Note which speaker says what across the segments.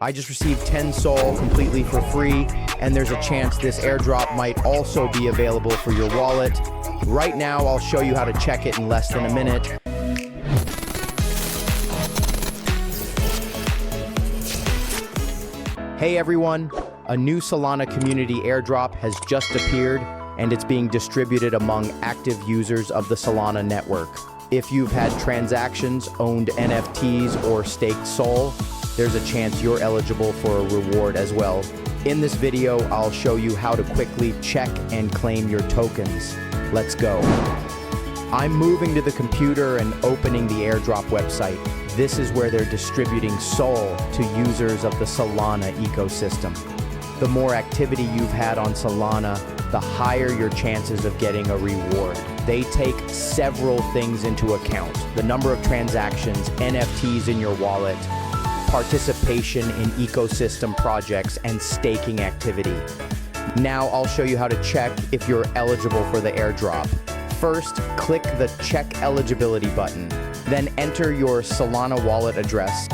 Speaker 1: I just received 10 Sol completely for free, and there's a chance this airdrop might also be available for your wallet. Right now, I'll show you how to check it in less than a minute. Hey everyone, a new Solana community airdrop has just appeared, and it's being distributed among active users of the Solana network. If you've had transactions, owned NFTs, or staked Sol, there's a chance you're eligible for a reward as well. In this video, I'll show you how to quickly check and claim your tokens. Let's go. I'm moving to the computer and opening the airdrop website. This is where they're distributing Sol to users of the Solana ecosystem. The more activity you've had on Solana, the higher your chances of getting a reward. They take several things into account: the number of transactions, NFTs in your wallet, participation in ecosystem projects, and staking activity. Now I'll show you how to check if you're eligible for the airdrop. First, click the Check Eligibility button. Then enter your Solana wallet address.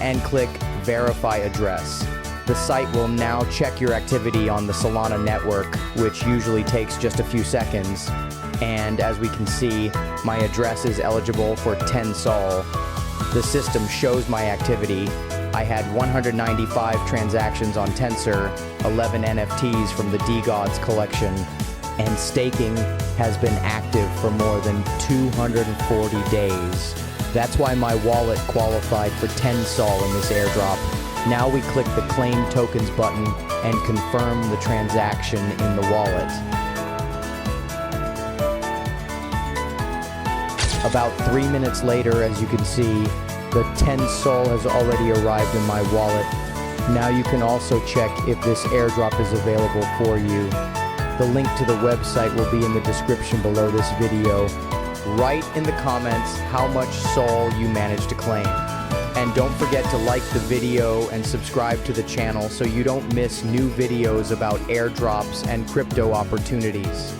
Speaker 1: And click Verify Address. The site will now check your activity on the Solana network, which usually takes just a few seconds. And as we can see, my address is eligible for 10 Sol. The system shows my activity. I had 195 transactions on Tensor, 11 NFTs from the DGods collection, and staking has been active for more than 240 days. That's why my wallet qualified for 10 Sol in this airdrop. Now we click the Claim Tokens button and confirm the transaction in the wallet. About 3 minutes later, as you can see, the 10 Sol has already arrived in my wallet. Now you can also check if this airdrop is available for you. The link to the website will be in the description below this video. Write in the comments how much Sol you managed to claim. And don't forget to like the video and subscribe to the channel so you don't miss new videos about airdrops and crypto opportunities.